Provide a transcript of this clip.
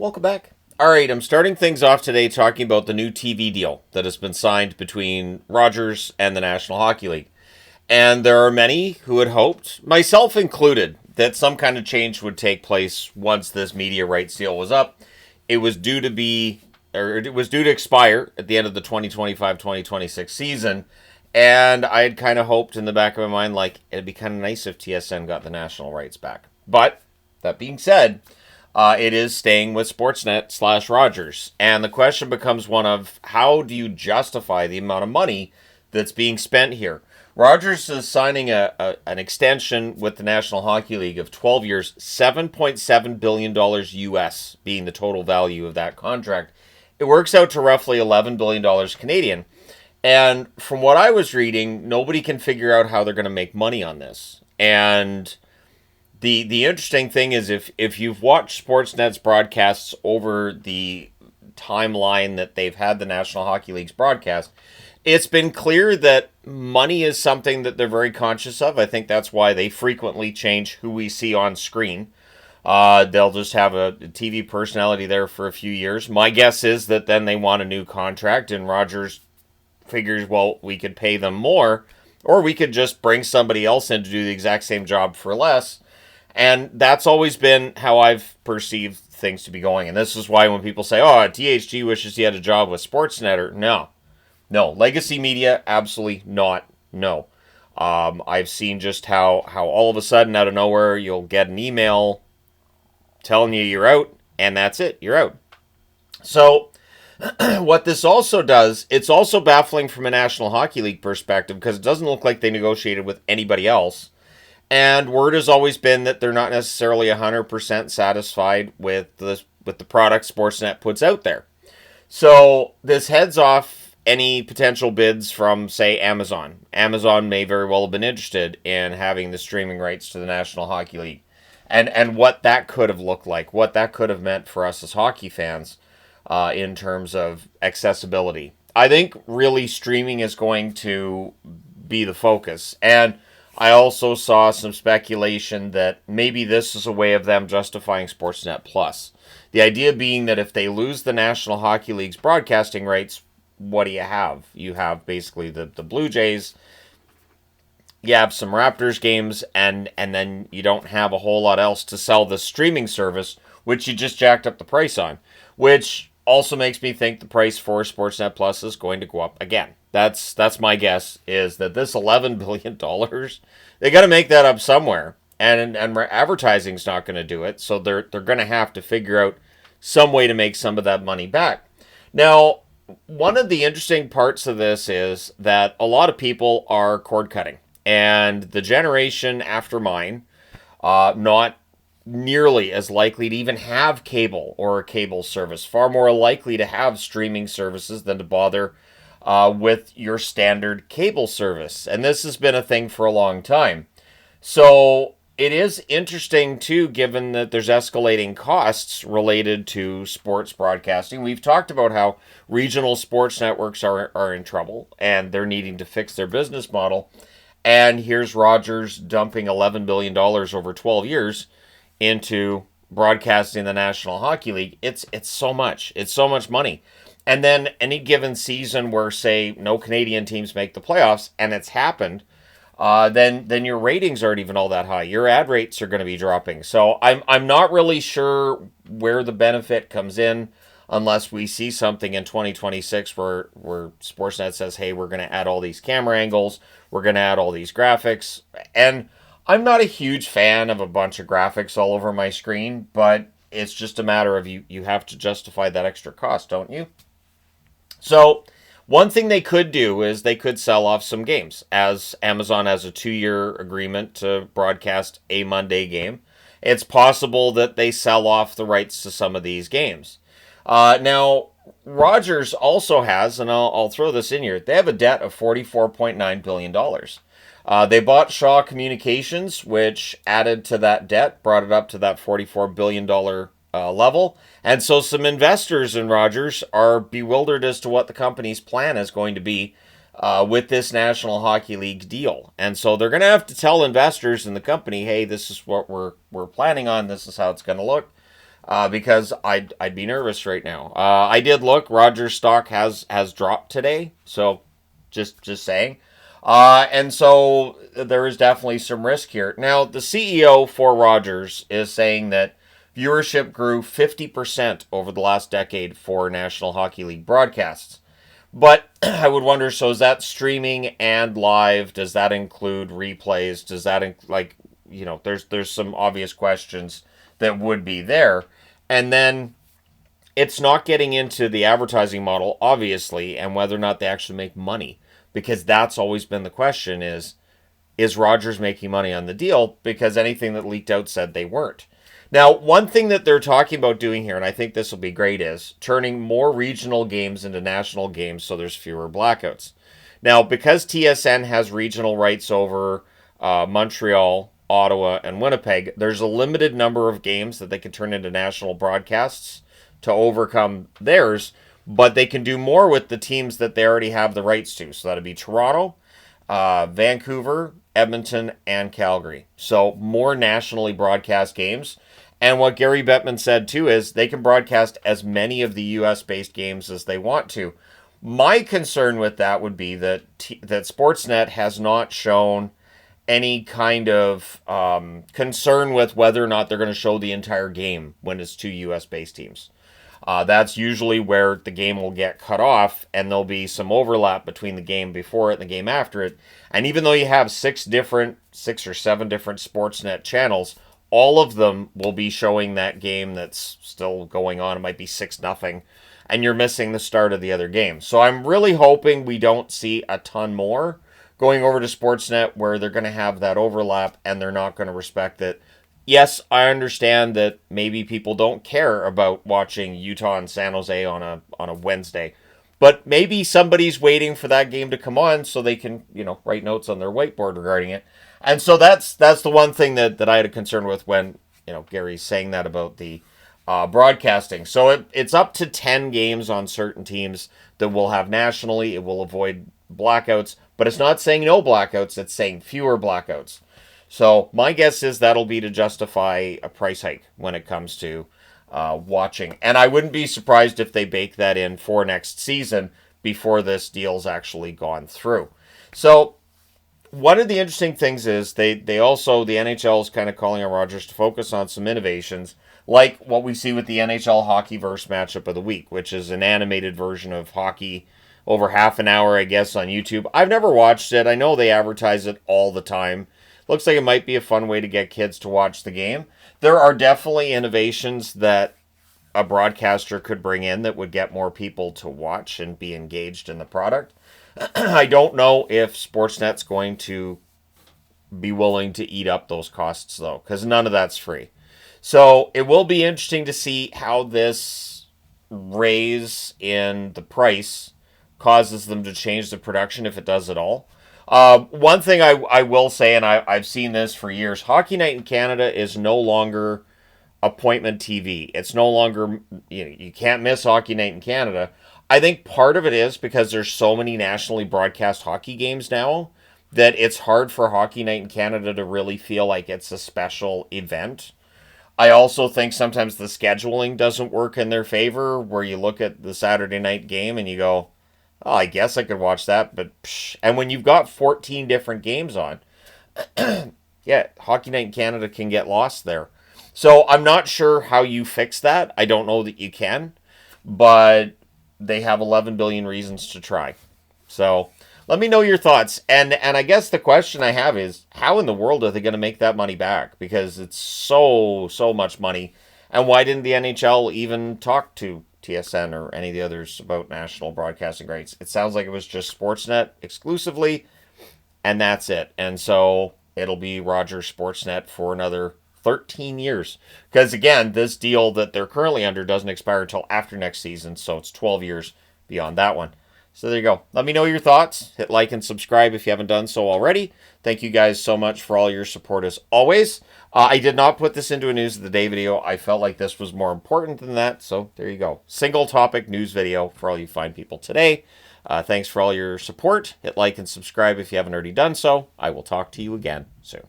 Welcome back. All right, I'm starting things off today talking about the new TV deal that has been signed between Rogers and the National Hockey League. And there are many who had hoped, myself included, that some kind of change would take place once this media rights deal was up. It was due to expire at the end of the 2025-2026 season. And I had kind of hoped in the back of my mind, like, it'd be kind of nice if TSN got the national rights back. But, that being said, it is staying with Sportsnet / Rogers. And the question becomes one of, how do you justify the amount of money that's being spent here? Rogers is signing an extension with the National Hockey League of 12 years, $7.7 billion US being the total value of that contract. It works out to roughly $11 billion Canadian. And from what I was reading, nobody can figure out how they're going to make money on this. And the interesting thing is if you've watched Sportsnet's broadcasts over the timeline that they've had the National Hockey League's broadcast, it's been clear that money is something that they're very conscious of. I think that's why they frequently change who we see on screen. They'll just have a TV personality there for a few years. My guess is that then they want a new contract, and Rogers figures, well, we could pay them more, or we could just bring somebody else in to do the exact same job for less. And that's always been how I've perceived things to be going. And this is why when people say, oh, THG wishes he had a job with Sportsnet, or no. Legacy media, absolutely not. No. I've seen just how all of a sudden, out of nowhere, you'll get an email telling you you're out, and that's it. You're out. So what this also does, it's also baffling from a National Hockey League perspective, because it doesn't look like they negotiated with anybody else. And word has always been that they're not necessarily 100% satisfied with the product Sportsnet puts out there. So this heads off any potential bids from, say, Amazon. Amazon may very well have been interested in having the streaming rights to the National Hockey League. And what that could have looked like, what that could have meant for us as hockey fans in terms of accessibility. I think really streaming is going to be the focus. And I also saw some speculation that maybe this is a way of them justifying Sportsnet Plus. The idea being that if they lose the National Hockey League's broadcasting rights, what do you have? You have basically the Blue Jays, you have some Raptors games, and then you don't have a whole lot else to sell the streaming service, which you just jacked up the price on, which also makes me think the price for Sportsnet Plus is going to go up again. That's my guess, is that this $11 billion, they got to make that up somewhere. And advertising's not going to do it, so they're going to have to figure out some way to make some of that money back. Now, one of the interesting parts of this is that a lot of people are cord cutting. And the generation after mine, not nearly as likely to even have cable or a cable service. Far more likely to have streaming services than to bother with your standard cable service. And this has been a thing for a long time. So it is interesting, too, given that there's escalating costs related to sports broadcasting. We've talked about how regional sports networks are in trouble and they're needing to fix their business model. And here's Rogers dumping $11 billion over 12 years into broadcasting the National Hockey League. It's so much. It's so much money. And then any given season where, say, no Canadian teams make the playoffs, and it's happened, then your ratings aren't even all that high. Your ad rates are going to be dropping. So I'm not really sure where the benefit comes in, unless we see something in 2026 where Sportsnet says, hey, we're going to add all these camera angles, we're going to add all these graphics. And I'm not a huge fan of a bunch of graphics all over my screen, but it's just a matter of you have to justify that extra cost, don't you? So one thing they could do is they could sell off some games, as Amazon has a 2-year agreement to broadcast a Monday game. It's possible that they sell off the rights to some of these games. Now, Rogers also has, and I'll throw this in here, they have a debt of $44.9 billion. They bought Shaw Communications, which added to that debt, brought it up to that $44 billion level. And so some investors in Rogers are bewildered as to what the company's plan is going to be with this National Hockey League deal. And so they're going to have to tell investors in the company, hey, this is what we're planning on. This is how it's going to look. because I'd be nervous right now. I did look. Rogers stock has dropped today, so just saying. And so there is definitely some risk here. Now, the CEO for Rogers is saying that viewership grew 50% over the last decade for National Hockey League broadcasts. But I would wonder, so is that streaming and live? Does that include replays? Does that, there's some obvious questions that would be there. And then it's not getting into the advertising model, obviously, and whether or not they actually make money. Because that's always been the question is Rogers making money on the deal? Because anything that leaked out said they weren't. Now, one thing that they're talking about doing here, and I think this will be great, is turning more regional games into national games so there's fewer blackouts. Now, because TSN has regional rights over Montreal, Ottawa, and Winnipeg, there's a limited number of games that they can turn into national broadcasts to overcome theirs, but they can do more with the teams that they already have the rights to. So that'd be Toronto, Vancouver, Edmonton, and Calgary. So more nationally broadcast games. And what Gary Bettman said too is they can broadcast as many of the US-based games as they want to. My concern with that would be that that Sportsnet has not shown any kind of concern with whether or not they're going to show the entire game when it's two US-based teams. That's usually where the game will get cut off, and there'll be some overlap between the game before it and the game after it. And even though you have 6 or 7 different Sportsnet channels, all of them will be showing that game that's still going on. It might be 6-0, and you're missing the start of the other game. So I'm really hoping we don't see a ton more going over to Sportsnet where they're going to have that overlap and they're not going to respect it. Yes, I understand that maybe people don't care about watching Utah and San Jose on a Wednesday, but maybe somebody's waiting for that game to come on so they can, write notes on their whiteboard regarding it. And so that's the one thing that I had a concern with when, Gary's saying that about the broadcasting. So it's up to 10 games on certain teams that we'll have nationally. It will avoid blackouts, but it's not saying no blackouts. It's saying fewer blackouts. So my guess is that'll be to justify a price hike when it comes to watching. And I wouldn't be surprised if they bake that in for next season before this deal's actually gone through. So one of the interesting things is they also, the NHL is kind of calling on Rogers to focus on some innovations, like what we see with the NHL Hockeyverse matchup of the week, which is an animated version of hockey over half an hour, I guess, on YouTube. I've never watched it. I know they advertise it all the time. Looks like it might be a fun way to get kids to watch the game. There are definitely innovations that a broadcaster could bring in that would get more people to watch and be engaged in the product. I don't know if Sportsnet's going to be willing to eat up those costs, though, because none of that's free. So it will be interesting to see how this raise in the price causes them to change the production, if it does at all. One thing I will say, and I've seen this for years, Hockey Night in Canada is no longer appointment TV. It's no longer, you can't miss Hockey Night in Canada. I think part of it is because there's so many nationally broadcast hockey games now that it's hard for Hockey Night in Canada to really feel like it's a special event. I also think sometimes the scheduling doesn't work in their favor, where you look at the Saturday night game and you go, oh, I guess I could watch that, but psh. And when you've got 14 different games on, yeah, Hockey Night in Canada can get lost there. So I'm not sure how you fix that. I don't know that you can, but they have 11 billion reasons to try. So let me know your thoughts. And I guess the question I have is, how in the world are they going to make that money back? Because it's so much money. And why didn't the NHL even talk to TSN or any of the others about national broadcasting rights? It sounds like it was just Sportsnet exclusively, and that's it. And so it'll be Rogers Sportsnet for another 13 years. Because again, this deal that they're currently under doesn't expire until after next season, so it's 12 years beyond that one. So there you go. Let me know your thoughts. Hit like and subscribe if you haven't done so already. Thank you guys so much for all your support as always. I did not put this into a News of the Day video. I felt like this was more important than that, so there you go. Single topic news video for all you fine people today. Thanks for all your support. Hit like and subscribe if you haven't already done so. I will talk to you again soon.